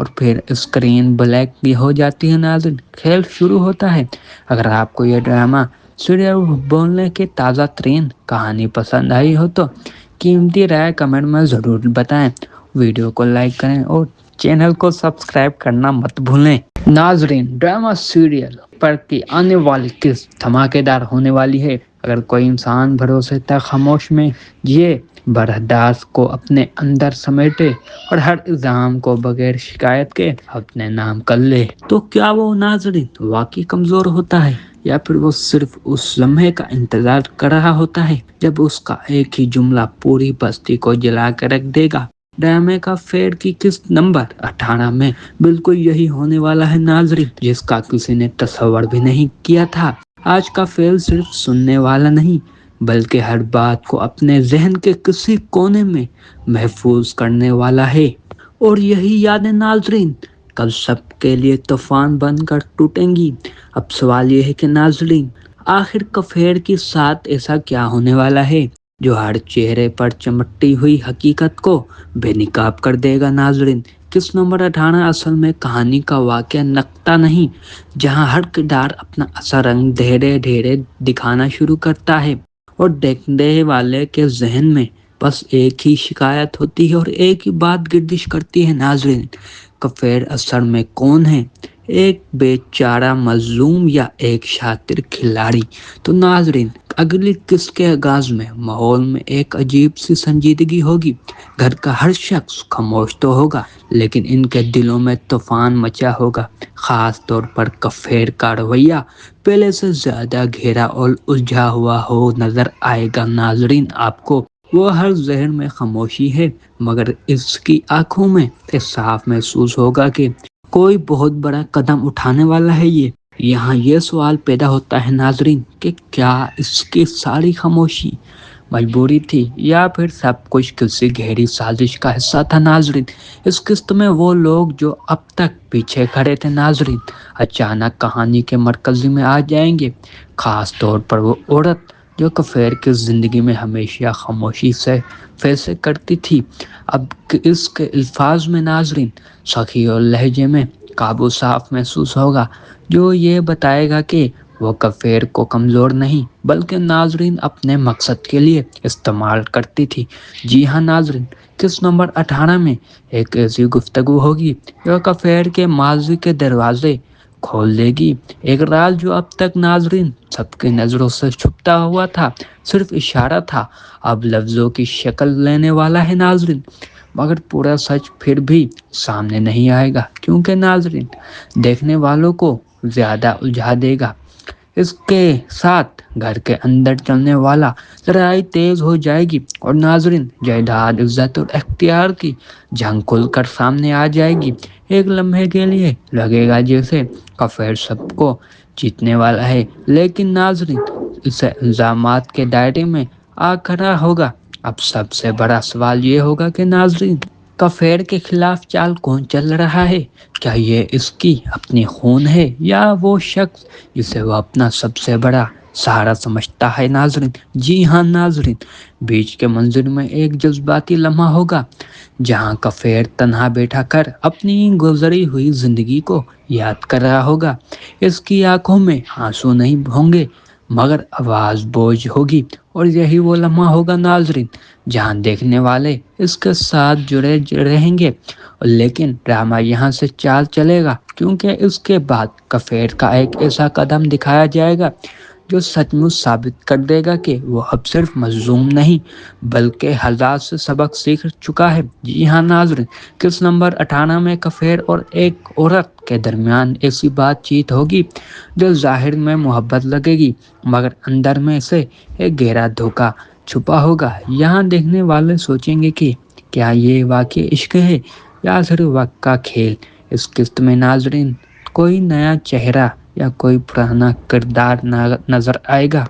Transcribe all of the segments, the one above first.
اور پھر screen black بھی ہو جاتی ہے ناظرین۔ کھیل شروع ہوتا ہے۔ اگر آپ کو یہ ڈرامہ سیریل بولنے کی تازہ ترین کہانی پسند آئی ہو تو قیمتی رائے کمنٹ میں ضرور بتائیں، ویڈیو کو لائک کریں اور چینل کو سبسکرائب کرنا مت بھولیں۔ ناظرین، ڈرامہ سیریل پر کی آنے والی قسط دھماکے دار ہونے والی ہے۔ اگر کوئی انسان بھروسے تک خاموش میں جیے، برداشت کو اپنے اندر سمیٹے اور ہر الزام کو بغیر شکایت کے اپنے نام کر لے، تو کیا وہ ناظرین واقعی کمزور ہوتا ہے، یا پھر وہ صرف اس لمحے کا انتظار کر رہا ہوتا ہے جب اس کا ایک ہی جملہ پوری بستی کو جلا کر رکھ دے گا؟ ڈرامے کا فیئر کی قسط نمبر 18 میں بالکل یہی ہونے والا ہے ناظرین، جس کا کسی نے تصور بھی نہیں کیا تھا۔ آج کا فیل صرف سننے والا نہیں بلکہ ہر بات کو اپنے ذہن کے کسی کونے میں محفوظ کرنے والا ہے، اور یہی یادیں ناظرین کل سب کے لیے طوفان بن کر ٹوٹیں گی۔ اب سوال یہ ہے کہ ناظرین، آخر کفیر کے ساتھ ایسا کیا ہونے والا ہے جو ہر چہرے پر چمٹتی ہوئی حقیقت کو بے نقاب کر دے گا؟ ناظرین، قسط نمبر 18 اصل میں کہانی کا واقعہ نقطہ نہیں، جہاں ہر کردار اپنا اثر رنگ دھیرے دھیرے دکھانا شروع کرتا ہے اور دیکھنے والے کے ذہن میں بس ایک ہی شکایت ہوتی ہے اور ایک ہی بات گردش کرتی ہے۔ ناظرین، کفیر اثر میں کون ہے، ایک بے چارہ مظلوم یا ایک شاطر کھلاڑی؟ تو ناظرین، اگلی قسط کے آغاز میں ماحول میں ایک عجیب سی سنجیدگی ہوگی۔ گھر کا ہر شخص خاموش تو ہوگا لیکن ان کے دلوں میں طوفان مچا ہوگا۔ خاص طور پر کفیر کا رویہ پہلے سے زیادہ گہرا اور الجھا ہوا ہو نظر آئے گا۔ ناظرین، آپ کو وہ ہر ذہن میں خاموشی ہے مگر اس کی آنکھوں میں صاف محسوس ہوگا کہ کوئی بہت بڑا قدم اٹھانے والا ہے۔ یہاں یہ سوال پیدا ہوتا ہے ناظرین کہ کیا اس کی ساری خاموشی مجبوری تھی یا پھر سب کچھ کسی گہری سازش کا حصہ تھا؟ ناظرین، اس قسط میں وہ لوگ جو اب تک پیچھے کھڑے تھے ناظرین اچانک کہانی کے مرکز میں آ جائیں گے، خاص طور پر وہ عورت جو کفیر کی زندگی میں ہمیشہ خاموشی سے فیصلے کرتی تھی۔ اب اس کے الفاظ میں ناظرین سخی اور لہجے میں قابو صاف محسوس ہوگا جو یہ بتائے گا کہ وہ کفیر کو کمزور نہیں بلکہ ناظرین اپنے مقصد کے لیے استعمال کرتی تھی۔ جی ہاں ناظرین، قسط نمبر 18 میں ایک ایسی گفتگو ہوگی جو کفیر کے ماضی کے دروازے کھول دے گی، ایک راز جو اب تک ناظرین سب کی نظروں سے چھپتا ہوا تھا، صرف اشارہ تھا، اب لفظوں کی شکل لینے والا ہے ناظرین، مگر پورا سچ پھر بھی سامنے نہیں آئے گا کیونکہ ناظرین دیکھنے والوں کو زیادہ الجھا دے گا۔ اس کے ساتھ گھر کے اندر چلنے والا لڑائی تیز ہو جائے گی اور ناظرین جائیداد، عزت اور اختیار کی جنگ کھل کر سامنے آ جائے گی۔ ایک لمحے کے لیے لگے گا جیسے کفیر سب کو جیتنے والا ہے، لیکن ناظرین اسے الزامات کے دائرے میں آ کھڑا ہوگا۔ اب سب سے بڑا سوال یہ ہوگا کہ ناظرین کفیر کے خلاف چال کون چل رہا ہے؟ کیا یہ اس کی اپنی خون ہے یا وہ شخص جسے وہ اپنا سب سے بڑا سہارا سمجھتا ہے؟ ناظرین، جی ہاں ناظرین، بیچ کے منظر میں ایک جذباتی لمحہ ہوگا جہاں کفیر تنہا بیٹھا کر اپنی گزری ہوئی زندگی کو یاد کر رہا ہوگا۔ اس کی آنکھوں میں آنسو نہیں ہوں گے مگر آواز بوجھ ہوگی، اور یہی وہ لمحہ ہوگا ناظرین جہاں دیکھنے والے اس کے ساتھ جڑے رہیں گے، لیکن ڈرامہ یہاں سے چال چلے گا کیونکہ اس کے بعد کفیر کا ایک ایسا قدم دکھایا جائے گا جو سچ مچ ثابت کر دے گا کہ وہ اب صرف مظلوم نہیں بلکہ حالات سے سبق سیکھ چکا ہے۔ جی ہاں ناظرین، قسط نمبر 18 میں کفیر اور ایک عورت کے درمیان ایسی بات چیت ہوگی جو ظاہر میں محبت لگے گی مگر اندر میں سے ایک گہرا دھوکہ چھپا ہوگا۔ یہاں دیکھنے والے سوچیں گے کہ کیا یہ واقعی عشق ہے یا صرف وقت کا کھیل؟ اس قسط میں ناظرین کوئی نیا چہرہ یا کوئی پرانا کردار نظر آئے گا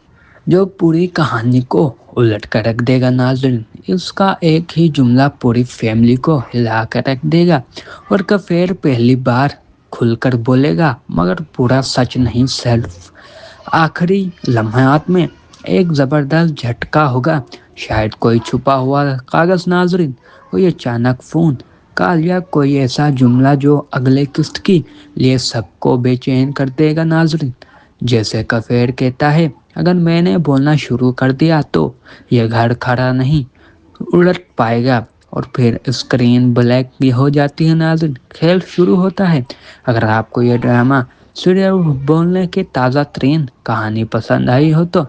جو پوری کہانی کو الٹ کر رکھ دے گا۔ ناظرین اس کا ایک ہی جملہ پوری فیملی کو ہلا کر رکھ دے گا اور کفیر پہلی بار کھل کر بولے گا مگر پورا سچ نہیں، صرف آخری لمحات میں ایک زبردست جھٹکا ہوگا، شاید کوئی چھپا ہوا کاغذ ناظرین، کوئی اچانک فون کال یا کوئی ایسا جملہ جو اگلے قسط کی لیے سب کو بے چین کر دے گا ناظرین۔ جیسے کفیر کہتا ہے، اگر میں نے بولنا شروع کر دیا تو یہ گھر کھڑا نہیں الٹ پائے گا، اور پھر اسکرین بلیک بھی ہو جاتی ہے ناظرین۔ کھیل شروع ہوتا ہے۔ اگر آپ کو یہ ڈرامہ سیریل بولنے کی تازہ ترین کہانی پسند آئی ہو تو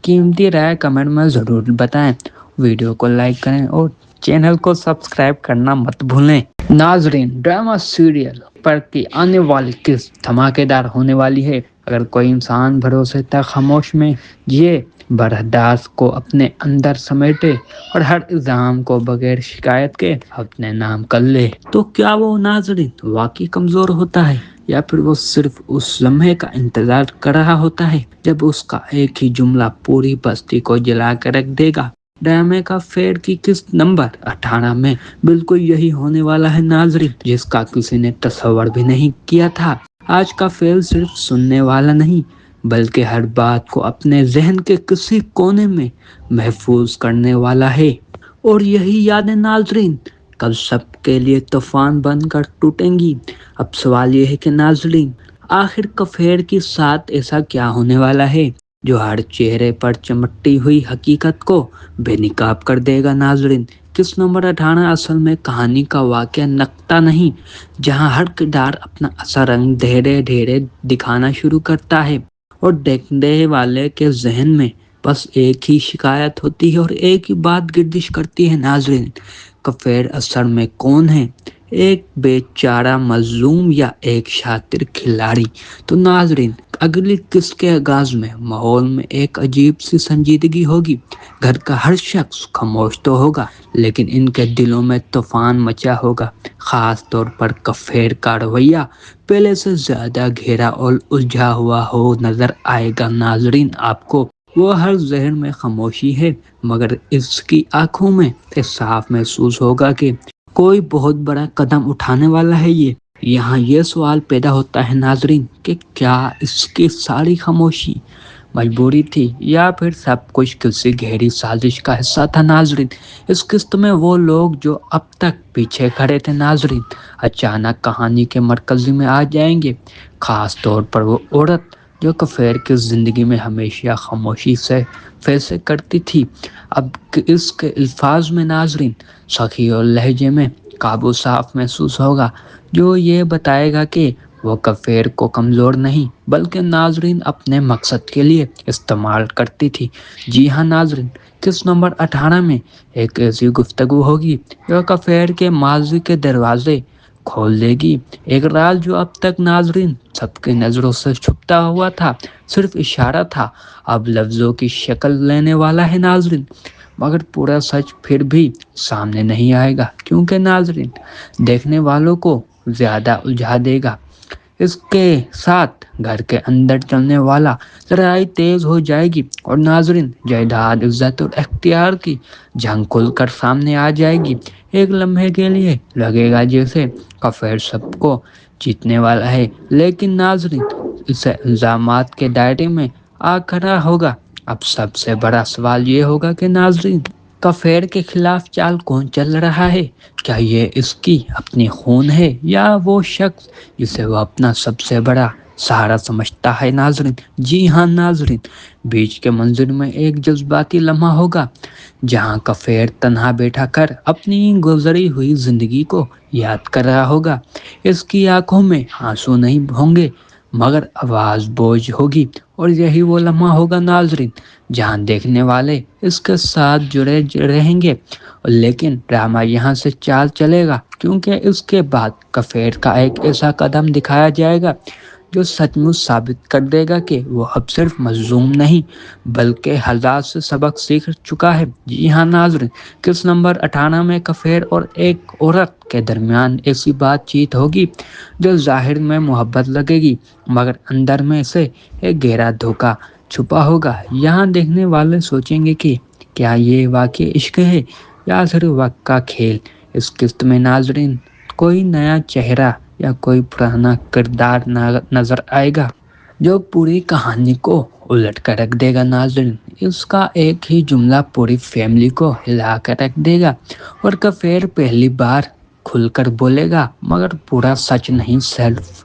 قیمتی رائے کمنٹ میں ضرور بتائیں، ویڈیو کو لائک کریں اور چینل کو سبسکرائب کرنا مت بھولیں۔ ناظرین، ڈرامہ سیریل پر کی آنے والی قسط دھماکے دار ہونے والی ہے۔ اگر کوئی انسان بھروسے تک خاموش میں جیے، برداشت کو اپنے اندر سمیٹے اور ہر الزام کو بغیر شکایت کے اپنے نام کر لے، تو کیا وہ ناظرین واقعی کمزور ہوتا ہے، یا پھر وہ صرف اس لمحے کا انتظار کر رہا ہوتا ہے جب اس کا ایک ہی جملہ پوری بستی کو جلا کے رکھ دے گا؟ ڈرامے کا فیئر کی قسط نمبر 18 میں بالکل یہی ہونے والا ہے ناظرین، جس کا کسی نے تصور بھی نہیں کیا تھا۔ آج کا فیل صرف سننے والا نہیں بلکہ ہر بات کو اپنے ذہن کے کسی کونے میں محفوظ کرنے والا ہے، اور یہی یادیں ناظرین کل سب کے لیے طوفان بن کر ٹوٹیں گی۔ اب سوال یہ ہے کہ ناظرین، آخر کفیر کے ساتھ ایسا کیا ہونے والا ہے جو ہر چہرے پر چمٹتی ہوئی حقیقت کو بے نقاب کر دے گا؟ ناظرین، قسط نمبر 18 اصل میں کہانی کا واقعہ نقطہ نہیں، جہاں ہر کردار اپنا اثر رنگ دھیرے دھیرے دکھانا شروع کرتا ہے، اور دیکھنے والے کے ذہن میں بس ایک ہی شکایت ہوتی ہے اور ایک ہی بات گردش کرتی ہے۔ ناظرین، کفیر اثر میں کون ہے، ایک بے چارہ مظلوم یا ایک شاطر کھلاڑی؟ تو ناظرین، اگلی قسط کے آغاز میں ماحول میں ایک عجیب سی سنجیدگی ہوگی۔ گھر کا ہر شخص خاموش تو ہوگا لیکن ان کے دلوں میں طوفان مچا ہوگا۔ خاص طور پر کفیر کا رویہ پہلے سے زیادہ گہرا اور الجھا ہوا ہو نظر آئے گا۔ ناظرین، آپ کو وہ ہر ذہن میں خاموشی ہے مگر اس کی آنکھوں میں صاف محسوس ہوگا کہ کوئی بہت بڑا قدم اٹھانے والا ہے۔ یہاں یہ سوال پیدا ہوتا ہے ناظرین کہ کیا اس کی ساری خاموشی مجبوری تھی یا پھر سب کچھ کسی گہری سازش کا حصہ تھا؟ ناظرین، اس قسط میں وہ لوگ جو اب تک پیچھے کھڑے تھے ناظرین اچانک کہانی کے مرکز میں آ جائیں گے، خاص طور پر وہ عورت جو کفیر کی زندگی میں ہمیشہ خاموشی سے فیصلے کرتی تھی۔ اب اس کے الفاظ میں ناظرین سخی اور لہجے میں قابو صاف محسوس ہوگا جو یہ بتائے گا کہ وہ کفیر کو کمزور نہیں بلکہ ناظرین اپنے مقصد کے لیے استعمال کرتی تھی۔ جی ہاں ناظرین، قسط نمبر 18 میں ایک ایسی گفتگو ہوگی جو کفیر کے ماضی کے دروازے کھول دے گی، ایک راز جو اب تک ناظرین سب کی نظروں سے چھپتا ہوا تھا، صرف اشارہ تھا، اب لفظوں کی شکل لینے والا ہے ناظرین، مگر پورا سچ پھر بھی سامنے نہیں آئے گا کیونکہ ناظرین دیکھنے والوں کو زیادہ الجھا دے گا۔ اس کے ساتھ گھر کے اندر چلنے والا لڑائی تیز ہو جائے گی اور ناظرین جائیداد، عزت اور اختیار کی جنگ کھل کر سامنے آ جائے گی۔ ایک لمحے کے لیے لگے گا جیسے کفیر سب کو جیتنے والا ہے، لیکن ناظرین اسے الزامات کے دائرے میں آ کھڑا ہوگا۔ اب سب سے بڑا سوال یہ ہوگا کہ ناظرین کفیر کے خلاف چال کون چل رہا ہے؟ کیا یہ اس کی اپنی خون ہے یا وہ شخص جسے وہ اپنا سب سے بڑا سہارا سمجھتا ہے؟ ناظرین، جی ہاں ناظرین، بیچ کے منظر میں ایک جذباتی لمحہ ہوگا جہاں کفیر تنہا بیٹھا کر اپنی گزری ہوئی زندگی کو یاد کر رہا ہوگا۔ اس کی آنکھوں میں آنسو نہیں ہوں گے مگر آواز بوجھ ہوگی، اور یہی وہ لمحہ ہوگا ناظرین جہاں دیکھنے والے اس کے ساتھ جڑے رہیں گے، لیکن ڈرامہ یہاں سے چال چلے گا کیونکہ اس کے بعد کفیر کا ایک ایسا قدم دکھایا جائے گا جو سچ مچ ثابت کر دے گا کہ وہ اب صرف مظلوم نہیں بلکہ حالات سے سبق سیکھ چکا ہے۔ جی ہاں ناظرین، قسط نمبر 18 میں کفیر اور ایک عورت کے درمیان ایسی بات چیت ہوگی جو ظاہر میں محبت لگے گی مگر اندر میں سے ایک گہرا دھوکہ چھپا ہوگا۔ یہاں دیکھنے والے سوچیں گے کہ کیا یہ واقعی عشق ہے یا صرف وقت کا کھیل؟ اس قسط میں ناظرین کوئی نیا چہرہ یا کوئی پرانا کردار نظر آئے گا جو پوری کہانی کو الٹ کر رکھ دے گا۔ ناظرین اس کا ایک ہی جملہ پوری فیملی کو ہلا کر رکھ دے گا، اور کفیر پہلی بار کھل کر بولے گا مگر پورا سچ نہیں سیلف۔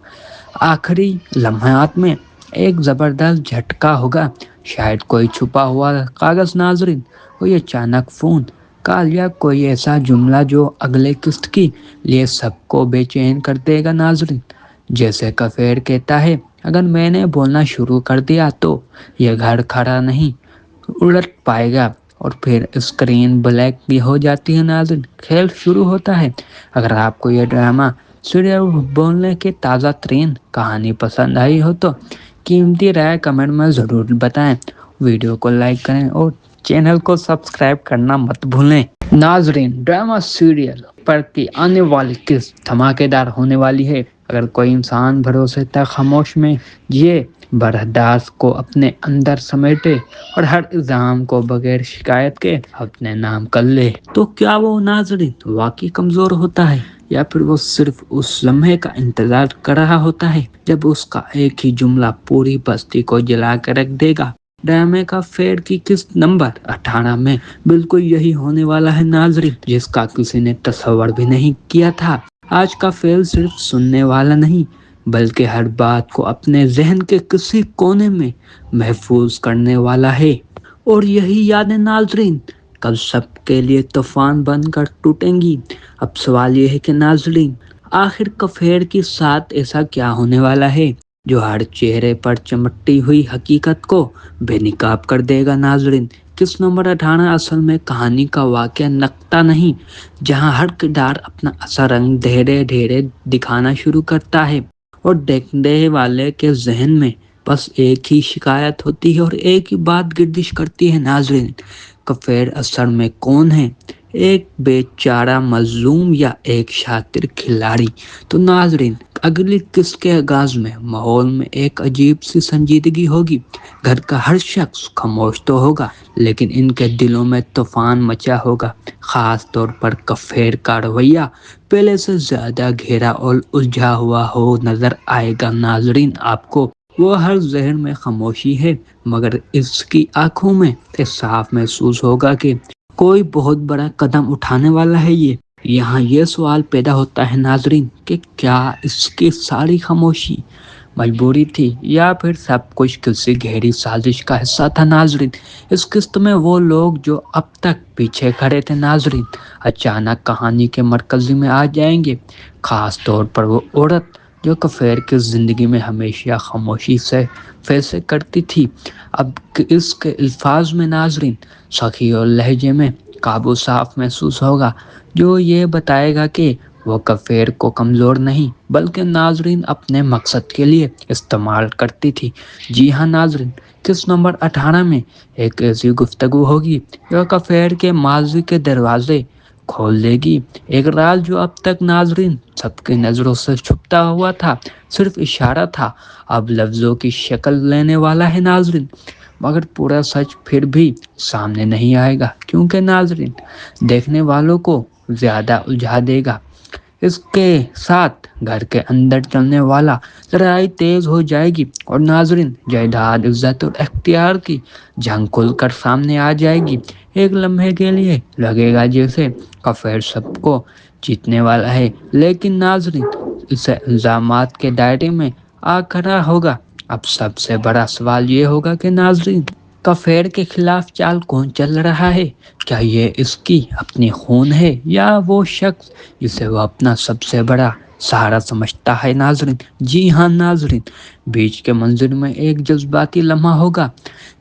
آخری لمحات میں ایک زبردست جھٹکا ہوگا، شاید کوئی چھپا ہوا کاغذ ناظرین، کوئی اچانک فون کال یا کوئی ایسا جملہ جو اگلے قسط کے لیے سب کو بے چین کر دے گا ناظرین۔ جیسے کفیر کہتا ہے، اگر میں نے بولنا شروع کر دیا تو یہ گھر کھڑا نہیں الٹ پائے گا، اور پھر اسکرین بلیک بھی ہو جاتی ہے ناظرین۔ کھیل شروع ہوتا ہے۔ اگر آپ کو یہ ڈرامہ سیریل بولنے کی تازہ ترین کہانی پسند آئی ہو تو قیمتی رائے کمنٹ میں ضرور بتائیں، ویڈیو کو لائک کریں اور چینل کو سبسکرائب کرنا مت بھولیں۔ ناظرین، ڈرامہ سیریل پر کی آنے والی قسط دھماکے دار ہونے والی ہے۔ اگر کوئی انسان بھروسے تک خاموش میں جیے، برداشت کو اپنے اندر سمیٹے اور ہر الزام کو بغیر شکایت کے اپنے نام کر لے، تو کیا وہ ناظرین واقعی کمزور ہوتا ہے، یا پھر وہ صرف اس لمحے کا انتظار کر رہا ہوتا ہے جب اس کا ایک ہی جملہ پوری بستی کو جلا کے رکھ دے گا؟ ڈرامے کا فیئر کی قسط نمبر 18 میں بالکل یہی ہونے والا ہے ناظرین، جس کا کسی نے تصور بھی نہیں کیا تھا۔ آج کا فیل صرف سننے والا نہیں بلکہ ہر بات کو اپنے ذہن کے کسی کونے میں محفوظ کرنے والا ہے، اور یہی یادیں ناظرین کل سب کے لیے طوفان بن کر ٹوٹیں گی۔ اب سوال یہ ہے کہ ناظرین، آخر کفیر کے ساتھ ایسا کیا ہونے والا ہے جو ہر چہرے پر چمٹتی ہوئی حقیقت کو بے نقاب کر دے گا ناظرین؟ قسط نمبر 18 اصل میں کہانی کا واقعہ نقطہ نہیں، جہاں ہر کردار اپنا اثر رنگ دھیرے دھیرے دکھانا شروع کرتا ہے، اور دیکھنے والے کے ذہن میں بس ایک ہی شکایت ہوتی ہے اور ایک ہی بات گردش کرتی ہے ناظرین، کفیر اثر میں کون ہے، ایک بے چارہ مظلوم یا ایک شاطر کھلاڑی؟ تو ناظرین، اگلی قسط کے آغاز میں ماحول میں ایک عجیب سی سنجیدگی ہوگی۔ گھر کا ہر شخص خاموش تو ہوگا لیکن ان کے دلوں میں طوفان مچا ہوگا، خاص طور پر کفیر کا رویہ پہلے سے زیادہ گہرا اور الجھا ہوا ہو نظر آئے گا ناظرین آپ کو۔ وہ ہر ذہن میں خاموشی ہے مگر اس کی آنکھوں میں صاف محسوس ہوگا کہ کوئی بہت بڑا قدم اٹھانے والا ہے۔ یہاں یہ سوال پیدا ہوتا ہے ناظرین کہ کیا اس کی ساری خاموشی مجبوری تھی یا پھر سب کچھ کسی گہری سازش کا حصہ تھا ناظرین؟ اس قسط میں وہ لوگ جو اب تک پیچھے کھڑے تھے ناظرین اچانک کہانی کے مرکز میں آ جائیں گے، خاص طور پر وہ عورت جو کفیر کی زندگی میں ہمیشہ خاموشی سے فیصلے کرتی تھی۔ اب اس کے الفاظ میں ناظرین سخی اور لہجے میں قابو صاف محسوس ہوگا جو یہ بتائے گا کہ وہ کفیر کو کمزور نہیں بلکہ ناظرین اپنے مقصد کے لیے استعمال کرتی تھی۔ جی ہاں ناظرین، قسط نمبر 18 میں ایک ایسی گفتگو ہوگی جو کفیر کے ماضی کے دروازے کھول دے گی، ایک راز جو اب تک ناظرین سب کی نظروں سے چھپتا ہوا تھا، صرف اشارہ تھا، اب لفظوں کی شکل لینے والا ہے ناظرین، مگر پورا سچ پھر بھی سامنے نہیں آئے گا کیونکہ ناظرین دیکھنے والوں کو زیادہ الجھا دے گا۔ اس کے ساتھ گھر کے اندر چلنے والا لڑائی تیز ہو جائے گی اور ناظرین جائیداد، عزت اور اختیار کی جنگ کھل کر سامنے آ جائے گی۔ ایک لمحے کے لیے لگے گا جیسے کفیر سب کو جیتنے والا ہے، لیکن ناظرین اسے الزامات کے دائرے میں آ کھڑا ہوگا۔ اب سب سے بڑا سوال یہ ہوگا کہ ناظرین کفیر کے خلاف چال کون چل رہا ہے؟ کیا یہ اس کی اپنی خون ہے یا وہ شخص جسے وہ اپنا سب سے بڑا سہارا سمجھتا ہے ناظرین؟ جی ہاں ناظرین، بیچ کے منظر میں ایک جذباتی لمحہ ہوگا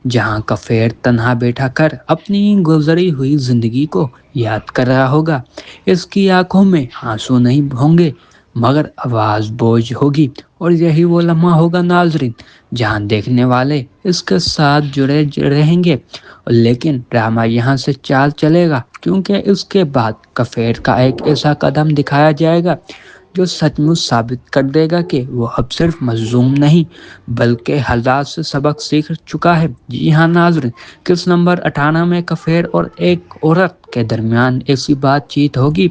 جہاں کفیر تنہا بیٹھا کر اپنی گزری ہوئی زندگی کو یاد کر رہا ہوگا۔ اس کی آنکھوں میں آنسو نہیں ہوں گے مگر آواز بوجھ ہوگی، اور یہی وہ لمحہ ہوگا ناظرین جہاں دیکھنے والے اس کے ساتھ جڑے رہیں گے، لیکن ڈرامہ یہاں سے چال چلے گا کیونکہ اس کے بعد کفیر کا ایک ایسا قدم دکھایا جائے گا جو سچ مچ ثابت کر دے گا کہ وہ اب صرف مظلوم نہیں بلکہ حالات سے سبق سیکھ چکا ہے۔ جی ہاں ناظرین، قسط نمبر 18 میں کفیر اور ایک عورت کے درمیان ایسی بات چیت ہوگی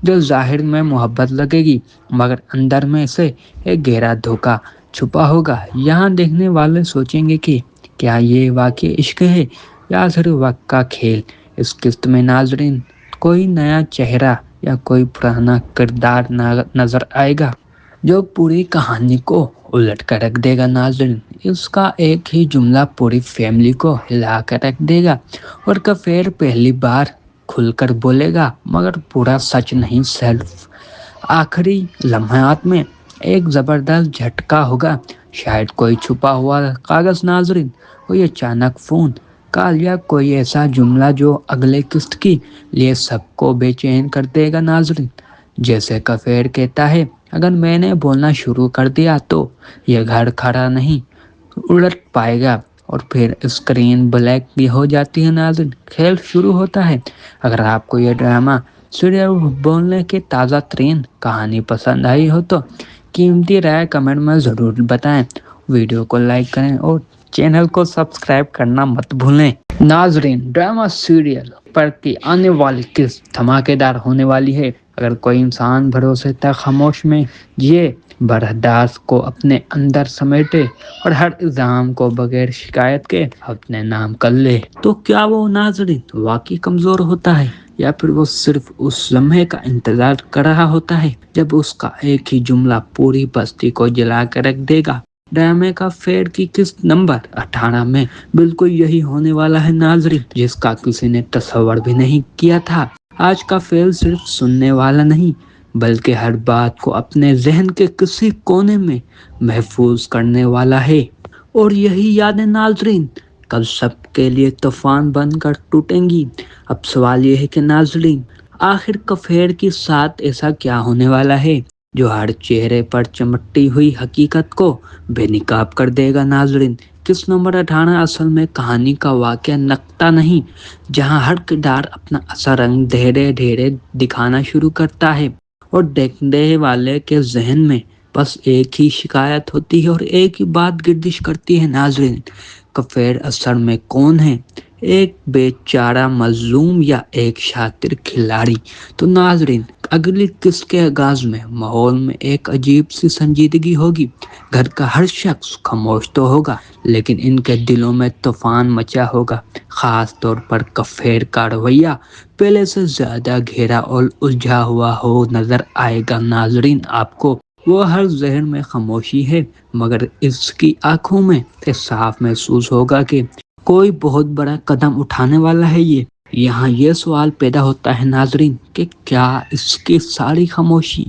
جو ظاہر میں محبت لگے گی مگر اندر میں سے ایک گہرا دھوکہ چھپا ہوگا۔ یہاں دیکھنے والے سوچیں گے کہ کیا یہ واقعی عشق ہے یا صرف وقت کا کھیل؟ اس قسط میں ناظرین کوئی نیا چہرہ یا کوئی پرانا کردار نظر آئے گا جو پوری کہانی کو الٹ کر رکھ دے گا ناظرین۔ اس کا ایک ہی جملہ پوری فیملی کو ہلا کر رکھ دے گا، اور کفیر پہلی بار کھل کر بولے گا مگر پورا سچ نہیں، سیلف آخری لمحات میں ایک زبردست جھٹکا ہوگا، شاید کوئی چھپا ہوا کاغذ ناظرین، کوئی اچانک فون کال یا کوئی ایسا جملہ جو اگلے قسط کی لیے سب کو بے چین کر دے گا ناظرین۔ جیسے کفیر کہتا ہے، اگر میں نے بولنا شروع کر دیا تو یہ گھر کھڑا نہیں الٹ پائے گا، اور پھر اسکرین بلیک بھی ہو جاتی ہے ناظرین۔ کھیل شروع ہوتا ہے۔ اگر آپ کو یہ ڈرامہ سیریل بولنے کی تازہ ترین کہانی پسند آئی ہو تو قیمتی رائے کمنٹ میں ضرور بتائیں، ویڈیو کو لائک کریں اور چینل کو سبسکرائب کرنا مت بھولیں۔ ناظرین، ڈرامہ سیریل پر کی آنے والی قسط دھماکے دار ہونے والی ہے۔ اگر کوئی انسان بھروسے تک خاموش میں جیے، برداشت کو اپنے اندر سمیٹے اور ہر الزام کو بغیر شکایت کے اپنے نام کر لے، تو کیا وہ ناظرین واقعی کمزور ہوتا ہے، یا پھر وہ صرف اس لمحے کا انتظار کر رہا ہوتا ہے جب اس کا ایک ہی جملہ پوری بستی کو جلا کر رکھ دے گا؟ ڈرامے کا فیڈ کی قسط نمبر 18 میں بالکل یہی ہونے والا ہے ناظرین، جس کا کسی نے تصور بھی نہیں کیا تھا۔ آج کا فیل صرف سننے والا نہیں بلکہ ہر بات کو اپنے ذہن کے کسی کونے میں محفوظ کرنے والا ہے، اور یہی یادیں ناظرین کل سب کے لیے طوفان بن کر ٹوٹیں گی۔ اب سوال یہ ہے کہ ناظرین، آخر کفیر کے ساتھ ایسا کیا ہونے والا ہے جو ہر چہرے پر چمٹتی ہوئی حقیقت کو بے نقاب کر دے گا ناظرین؟ قسط نمبر 18 اصل میں کہانی کا واقعہ نقطہ نہیں، جہاں ہر کردار اپنا اثر رنگ دھیرے دھیرے دکھانا شروع کرتا ہے، اور دیکھنے والے کے ذہن میں بس ایک ہی شکایت ہوتی ہے اور ایک ہی بات گردش کرتی ہے ناظرین، کفیر اثر میں کون ہے، ایک بے چارہ مظلوم یا ایک شاطر کھلاڑی؟ تو ناظرین، اگلی قسط کے آغاز میں ماحول میں ایک عجیب سی سنجیدگی ہوگی۔ گھر کا ہر شخص خاموش تو ہوگا لیکن ان کے دلوں میں طوفان مچا ہوگا، خاص طور پر کفیر کا رویہ پہلے سے زیادہ گہرا اور الجھا ہوا ہو نظر آئے گا ناظرین آپ کو۔ وہ ہر ذہن میں خاموشی ہے مگر اس کی آنکھوں میں صاف محسوس ہوگا کہ کوئی بہت بڑا قدم اٹھانے والا ہے یہ۔ یہاں یہ سوال پیدا ہوتا ہے ناظرین کہ کیا اس کی ساری خاموشی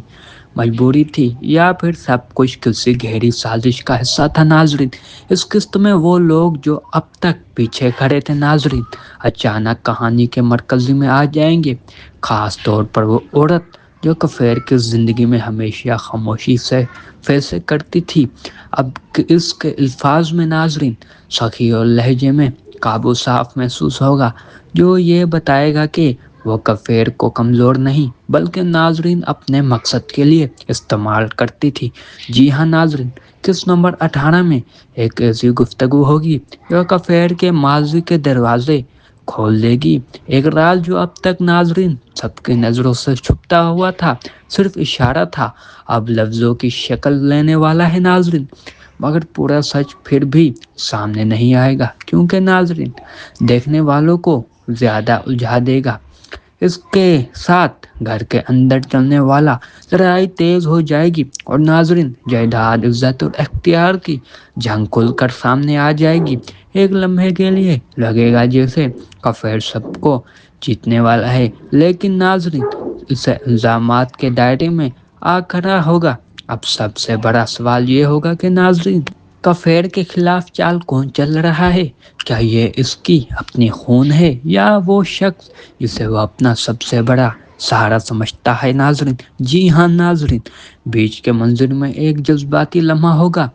مجبوری تھی یا پھر سب کچھ کسی گہری سازش کا حصہ تھا ناظرین؟ اس قسط میں وہ لوگ جو اب تک پیچھے کھڑے تھے ناظرین اچانک کہانی کے مرکزی میں آ جائیں گے، خاص طور پر وہ عورت جو کفیر کی زندگی میں ہمیشہ خاموشی سے فیصلے کرتی تھی۔ اب اس کے الفاظ میں ناظرین سخی اور لہجے میں قابو صاف محسوس ہوگا، جو یہ بتائے گا کہ وہ کفیر کو کمزور نہیں بلکہ ناظرین اپنے مقصد کے لیے استعمال کرتی تھی۔ جی ہاں ناظرین، قسط نمبر 18 میں ایک ایسی گفتگو ہوگی جو کفیر کے ماضی کے دروازے کھول دے گی، ایک راز جو اب تک ناظرین سب کی نظروں سے چھپتا ہوا تھا، صرف اشارہ تھا، اب لفظوں کی شکل لینے والا ہے ناظرین، مگر پورا سچ پھر بھی سامنے نہیں آئے گا کیونکہ ناظرین دیکھنے والوں کو زیادہ الجھا دے گا۔ اس کے ساتھ گھر کے اندر چلنے والا لڑائی تیز ہو جائے گی اور ناظرین جائیداد، عزت اور اختیار کی جنگ کھل کر سامنے آ جائے گی۔ ایک لمحے کے لیے لگے گا جیسے کفیر سب کو جیتنے والا ہے، لیکن ناظرین اسے الزامات کے دائرے میں آ کھڑا ہوگا۔ اب سب سے بڑا سوال یہ ہوگا کہ ناظرین کفیر کے خلاف چال کون چل رہا ہے؟ کیا یہ اس کی اپنی خون ہے یا وہ شخص جسے وہ اپنا سب سے بڑا سہارا سمجھتا ہے ناظرین؟ جی ہاں ناظرین، بیچ کے منظر میں ایک جذباتی لمحہ ہوگا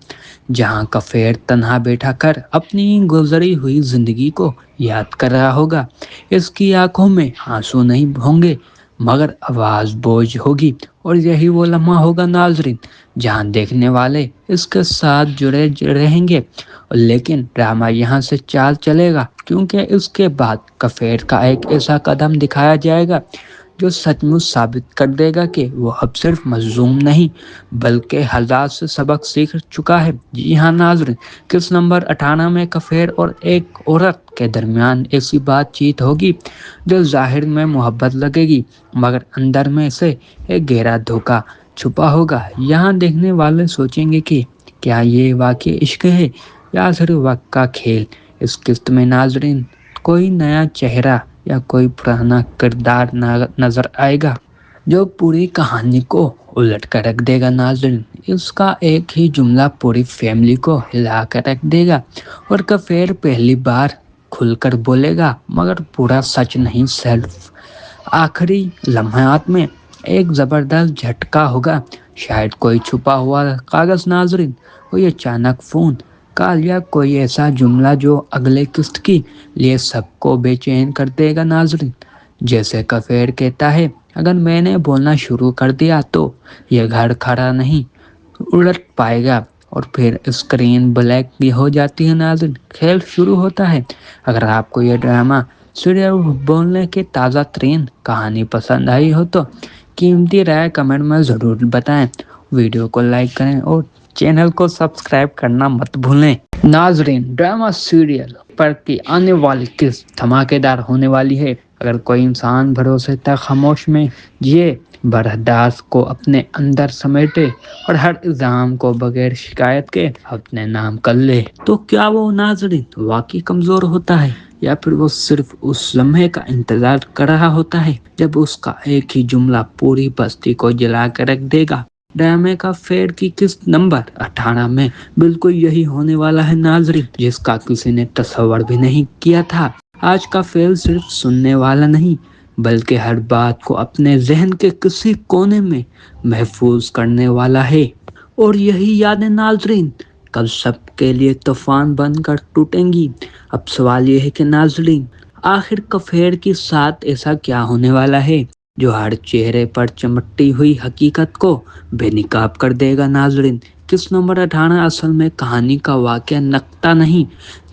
جہاں کفیر تنہا بیٹھا کر اپنی گزری ہوئی زندگی کو یاد کر رہا ہوگا۔ اس کی آنکھوں میں آنسو نہیں ہوں گے مگر آواز بوجھ ہوگی، اور یہی وہ لمحہ ہوگا ناظرین جہاں دیکھنے والے اس کے ساتھ جڑے رہیں گے، لیکن ڈرامہ یہاں سے چال چلے گا کیونکہ اس کے بعد کفیر کا ایک ایسا قدم دکھایا جائے گا جو سچ مچ ثابت کر دے گا کہ وہ اب صرف مظلوم نہیں بلکہ حالات سے سبق سیکھ چکا ہے۔ جی ہاں ناظرین، قسط نمبر 18 میں کفیر اور ایک عورت کے درمیان ایسی بات چیت ہوگی جو ظاہر میں محبت لگے گی مگر اندر میں سے ایک گہرا دھوکہ چھپا ہوگا۔ یہاں دیکھنے والے سوچیں گے کہ کیا یہ واقعی عشق ہے یا صرف وقت کا کھیل۔ اس قسط میں ناظرین کوئی نیا چہرہ یا کوئی پرانا کردار نظر آئے گا جو پوری کہانی کو الٹ کر رکھ دے گا۔ ناظرین اس کا ایک ہی جملہ پوری فیملی کو ہلا کر رکھ دے گا اور کفیر پہلی بار کھل کر بولے گا مگر پورا سچ نہیں صرف آخری لمحات میں ایک زبردست جھٹکا ہوگا، شاید کوئی چھپا ہوا کاغذ ناظرین، کوئی اچانک فون کال یا کوئی ایسا جملہ جو اگلے قسط کے لیے سب کو بے چین کر دے گا۔ ناظرین جیسے کفیر کہتا ہے، اگر میں نے بولنا شروع کر دیا تو یہ گھر کھڑا نہیں الٹ پائے گا، اور پھر اسکرین بلیک بھی ہو جاتی ہے۔ ناظرین کھیل شروع ہوتا ہے۔ اگر آپ کو یہ ڈرامہ سیریل بولنے کی تازہ ترین کہانی پسند آئی ہو تو قیمتی رائے کمنٹ میں ضرور بتائیں، ویڈیو کو لائک کریں اور چینل کو سبسکرائب کرنا مت بھولیں۔ ناظرین ڈرامہ سیریل پر کی آنے والی قسط دھماکے دار ہونے والی ہے۔ اگر کوئی انسان بھروسے تک خاموش میں جیے، برداشت کو اپنے اندر سمیٹے اور ہر الزام کو بغیر شکایت کے اپنے نام کر لے تو کیا وہ ناظرین واقعی کمزور ہوتا ہے یا پھر وہ صرف اس لمحے کا انتظار کر رہا ہوتا ہے جب اس کا ایک ہی جملہ پوری بستی کو جلا کر رکھ دے گا۔ ڈرامے کا فیڈ کی قسط نمبر 18 میں بالکل یہی ہونے والا ہے ناظرین، جس کا کسی نے تصور بھی نہیں کیا تھا۔ آج کا فیل صرف سننے والا نہیں بلکہ ہر بات کو اپنے ذہن کے کسی کونے میں محفوظ کرنے والا ہے، اور یہی یادیں ناظرین کل سب کے لیے طوفان بن کر ٹوٹیں گی۔ اب سوال یہ ہے کہ ناظرین آخر کفیر کے ساتھ ایسا کیا ہونے والا ہے جو ہر چہرے پر چمٹی ہوئی حقیقت کو بے نقاب کر دے گا۔ ناظرین قسط نمبر 18 اصل میں کہانی کا واقعہ نقطہ نہیں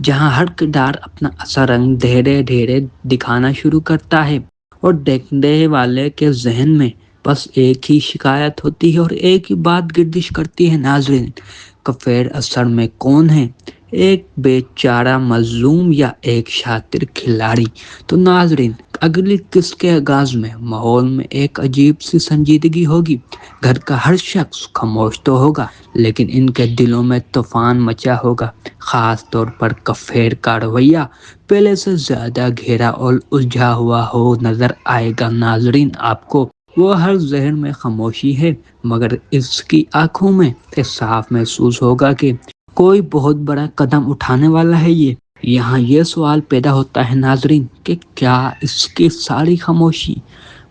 جہاں ہر کردار اپنا اثر رنگ دھیرے دھیرے دکھانا شروع کرتا ہے اور دیکھنے والے کے ذہن میں بس ایک ہی شکایت ہوتی ہے اور ایک ہی بات گردش کرتی ہے۔ ناظرین کفیر اثر میں کون ہے، ایک بیچارہ مظلوم یا ایک شاطر کھلاڑی؟ تو ناظرین اگلی قسط کے آغاز میں ماحول میں ایک عجیب سی سنجیدگی ہوگی۔ گھر کا ہر شخص خاموش تو ہوگا لیکن ان کے دلوں میں طوفان مچا ہوگا، خاص طور پر کفیر کا رویہ پہلے سے زیادہ گہرا اور الجھا ہوا ہو نظر آئے گا۔ ناظرین آپ کو وہ ہر ذہن میں خاموشی ہے مگر اس کی آنکھوں میں صاف محسوس ہوگا کہ کوئی بہت بڑا قدم اٹھانے والا ہے۔ یہاں یہ سوال پیدا ہوتا ہے ناظرین کہ کیا اس کی ساری خاموشی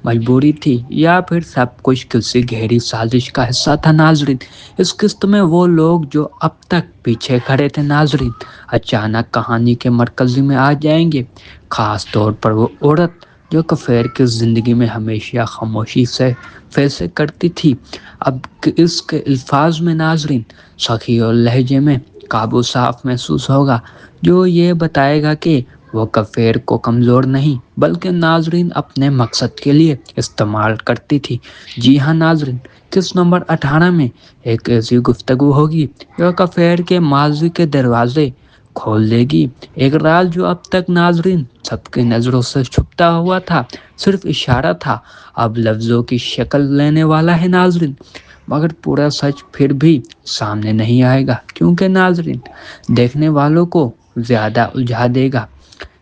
مجبوری تھی یا پھر سب کچھ کسی گہری سازش کا حصہ تھا؟ ناظرین اس قسط میں وہ لوگ جو اب تک پیچھے کھڑے تھے ناظرین اچانک کہانی کے مرکز میں آ جائیں گے، خاص طور پر وہ عورت جو کفیر کی زندگی میں ہمیشہ خاموشی سے فیصلے کرتی تھی۔ اب اس کے الفاظ میں ناظرین سخی اور لہجے میں قابو صاف محسوس ہوگا جو یہ بتائے گا کہ وہ کفیر کو کمزور نہیں بلکہ ناظرین اپنے مقصد کے لیے استعمال کرتی تھی۔ جی ہاں ناظرین قسط نمبر 18 میں ایک ایسی گفتگو ہوگی جو کفیر کے ماضی کے دروازے کھول دے گی، ایک راز جو اب تک ناظرین سب کی نظروں سے چھپتا ہوا تھا، صرف اشارہ تھا، اب لفظوں کی شکل لینے والا ہے ناظرین، مگر پورا سچ پھر بھی سامنے نہیں آئے گا کیونکہ ناظرین دیکھنے والوں کو زیادہ الجھا دے گا۔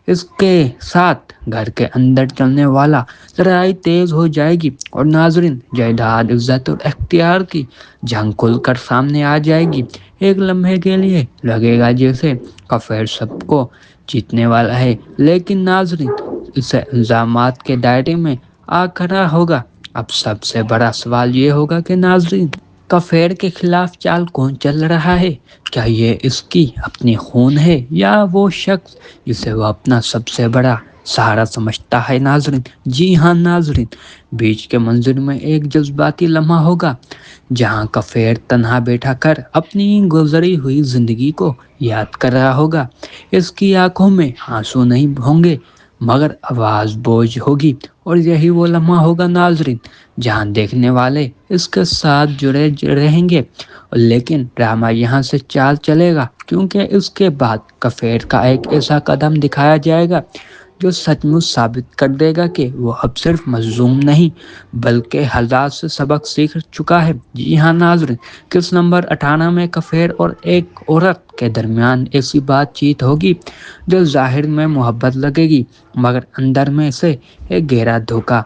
اس کے ساتھ گھر کے اندر چلنے والا لڑائی تیز ہو جائے گی اور ناظرین جائیداد، عزت اور اختیار کی جنگ کھل کر سامنے آ جائے گی۔ ایک لمحے کے لیے لگے گا جیسے کفیر سب کو جیتنے والا ہے لیکن ناظرین اسے الزامات کے دائرے میں آ کھڑا ہوگا۔ اب سب سے بڑا سوال یہ ہوگا کہ ناظرین کفیر کے خلاف چال کون چل رہا ہے؟ کیا یہ اس کی اپنی خون ہے یا وہ شخص جسے وہ اپنا سب سے بڑا سہارا سمجھتا ہے؟ ناظرین جی ہاں ناظرین بیچ کے منظر میں ایک جذباتی لمحہ ہوگا جہاں کفیر تنہا بیٹھا کر اپنی گزری ہوئی زندگی کو یاد کر رہا ہوگا۔ اس کی آنکھوں میں آنسو نہیں ہوں گے مگر آواز بوجھ ہوگی، اور یہی وہ لمحہ ہوگا ناظرین جہاں دیکھنے والے اس کے ساتھ جڑے رہیں گے، لیکن ڈرامہ یہاں سے چال چلے گا، کیونکہ اس کے بعد کفیر کا ایک ایسا قدم دکھایا جائے گا جو سچ مچ ثابت کر دے گا کہ وہ اب صرف مظلوم نہیں بلکہ حالات سے سبق سیکھ چکا ہے۔ جی ہاں ناظرین، کس نمبر 58 میں کفیر اور ایک عورت کے درمیان ایسی بات چیت ہوگی جو ظاہر میں محبت لگے گی، مگر اندر میں سے ایک گہرا دھوکہ